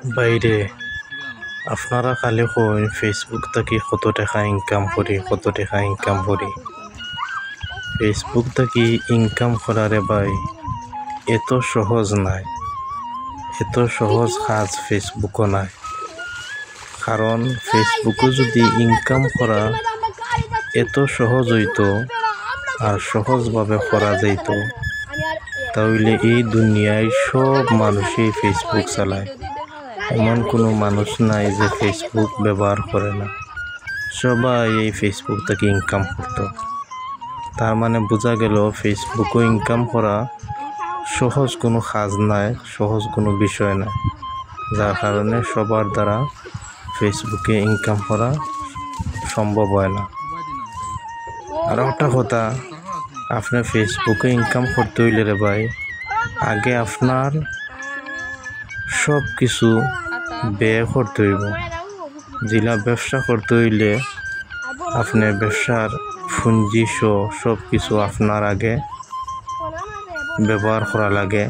বাইরে আপনারা খালি কইন ফেসবুক থাকি কত টাকা ইনকাম করি ফেসবুক থাকি ইনকাম করারে ভাই এত সহজ নাই, এত সহজ কাজ ফেসবুকও নাই। কারণ ফেসবুকে যদি ইনকাম করা এত সহজ হইতো আর সহজভাবে করা যাইত, তাহলে এই দুনিয়ায় সব মানুষই ফেসবুক চালায়। এমন কোনো মানুষ নাই যে ফেসবুক ব্যবহার করে না, সবাই এই ফেসবুক থেকে ইনকাম করতো। তার মানে বোঝা গেল ফেসবুকও ইনকাম করা সহজ কোনো কাজ নাই, সহজ কোনো বিষয় নাই, যার কারণে সবার দ্বারা ফেসবুকে ইনকাম করা সম্ভব হয় না। আর একটা কথা, আপনি ফেসবুকে ইনকাম করতে হইলে রে ভাই, আগে আপনার সব কিছু ব্যয় করতে হইব। যেটা ব্যবসা করতে হইলে আপনার ব্যবসার পুঁজি সব কিছু আপনার আগে ব্যবহার করা লাগে।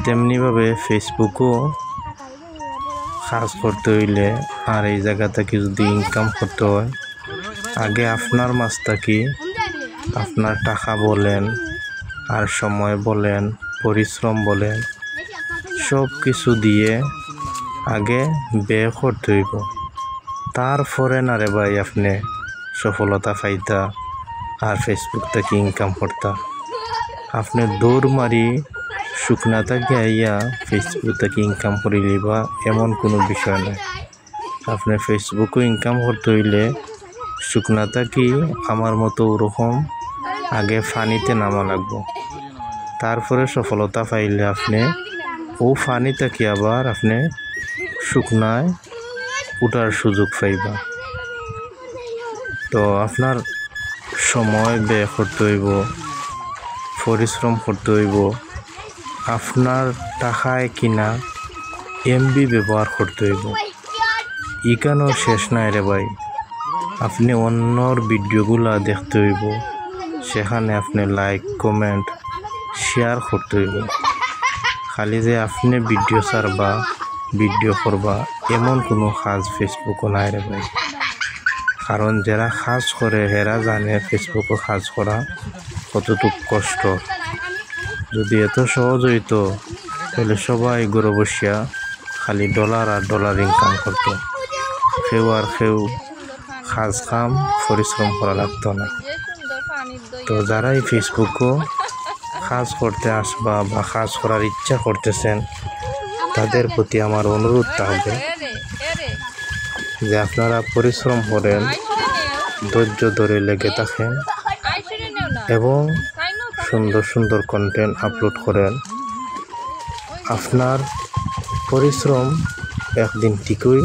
তেমনিভাবে ফেসবুকও কাজ করতে হইলে আর এই জায়গা থেকে যদি ইনকাম করতে হয়, আগে আপনার মাছ থাকি আপনার টাকা বলেন আর সময় বলেন, পরিশ্রম বলেন, সব কিছু দিয়ে আগে ব্যয় করতে হইব। তারপরে না রে ভাই আপনি সফলতা পাইতা আর ফেসবুক থেকে ইনকাম করতা। আপনি দৌড় মারি শুকনা থেকে আইয়া ফেসবুক থেকে ইনকাম করিলি বা এমন কোনো বিষয় নয়। আপনি ফেসবুকও ইনকাম করতে হইলে শুকনা থাকি আমার মতো ওরকম আগে ফানিতে নামা লাগবো। তারপরে সফলতা পাইলে আপনি ও ফানি থাকি আবার আপনি শুকনায় উঠার সুযোগ পাইবা। তো আপনার সময় ব্যয় করতে হইব, পরিশ্রম করতে হইব, আপনার টাকায় কিনা এমবি ব্যবহার করতে হইব। ইকানো শেষ নাই রে ভাই, আপনি অন্যর ভিডিওগুলা দেখতে হইব, সেখানে আপনি লাইক কমেন্ট শেয়ার করতে হইব। খালি যে আপনি ভিডিও ছাড়বা ভিডিও করবা এমন কোনো কাজ ফেসবুকও নাই রে ভাই। কারণ যারা কাজ করে হেরা জানে ফেসবুকও কাজ করা কতটুকু কষ্ট। যদি এত সহজ হইতো তাহলে সবাই ঘরে বসিয়া খালি ডলার আর ডলার ইনকাম করতো, কেউ আর কেউ কাজ কাম পরিশ্রম করা লাগতো না। তো যারাই ফেসবুকও কাজ করতে আসবা বা কাজ করার ইচ্ছা করতেছেন, তাদের প্রতি আমার অনুরোধ থাকবে যে আপনারা পরিশ্রম করেন, ধৈর্য ধরে লেগে থাকেন এবং সুন্দর সুন্দর কন্টেন্ট আপলোড করেন। আপনার পরিশ্রম একদিন ঠিকই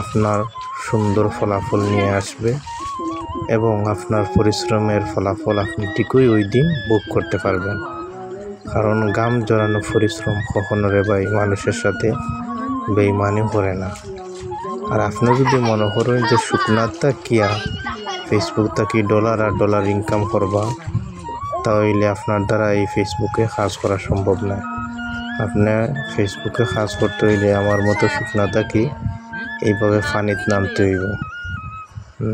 আপনার সুন্দর ফলাফল নিয়ে আসবে এবং আপনার পরিশ্রমের ফলাফল আপনি ঠিকই ওই দিন ভোগ করতে পারবেন। কারণ ঘাম জড়ানো পরিশ্রম কখনো রে ভাই মানুষের সাথে বেইমানি করে না। আর আপনি যদি মনে করেন যে শুকনাটা কিয়া ফেসবুক থেকে ডলার আর ডলার ইনকাম করবা, তাহলে আপনার দ্বারা এই ফেসবুকে কাজ করা সম্ভব নয়। আপনি ফেসবুকে কাজ করতে হইলে আমার মতো শুকনা থাকি এইভাবে পানিতে নামতে হইব।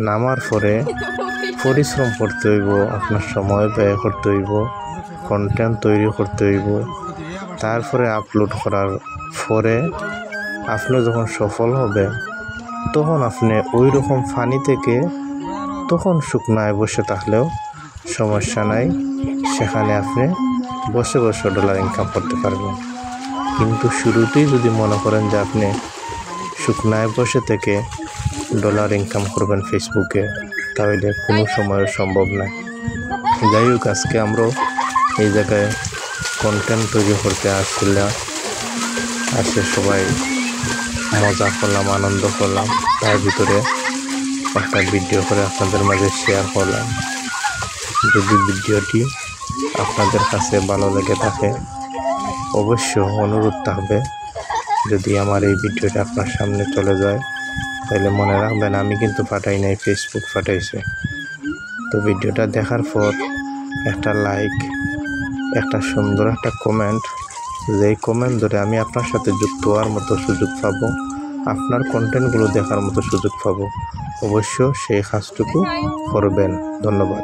নামার পরে পরিশ্রম করতে হইব, আপনার সময় ব্যয় করতে হইব, কন্টেন্ট তৈরি করতে হইব। তারপরে আপলোড করার পরে আপনি যখন সফল হবে তখন আপনি ওই রকম ফানি থেকে তখন শুকনায় বসে থাকলেও সমস্যা নাই, সেখানে আপনি বসে বসে ডলার ইনকাম করতে পারবেন। কিন্তু শুরুতেই যদি মনে করেন যে আপনি শুকনায় বসে থেকে ডলার ইনকাম করবেন ফেসবুকে, তাহলে কোনো সময় সম্ভব নয়। যাই হোক, আজকে আমরা এই জায়গায় কন্টেন্ট তৈরি করতে আসছিলাম, আসে সবাই মজা করলাম, আনন্দ করলাম, তার ভিতরে একটা ভিডিও করে আপনাদের মাঝে শেয়ার করলাম। যদি ভিডিওটি আপনাদের কাছে ভালো লেগে থাকে, অবশ্য অনুরোধ থাকবে যদি আমার এই ভিডিওটা আপনার সামনে চলে যায় তাহলে মনে রাখবেন আমি কিন্তু পাঠাই নাই, ফেসবুক পাঠাইছে। তো ভিডিওটা দেখার পর একটা লাইক, একটা সুন্দর একটা কমেন্ট যেই কমেন্ট ধরে আমি আপনার সাথে যুক্ত হওয়ার মতো সুযোগ পাবো, আপনার কন্টেন্টগুলো দেখার মতো সুযোগ পাবো, অবশ্য সেই কাজটুকু করবেন। ধন্যবাদ।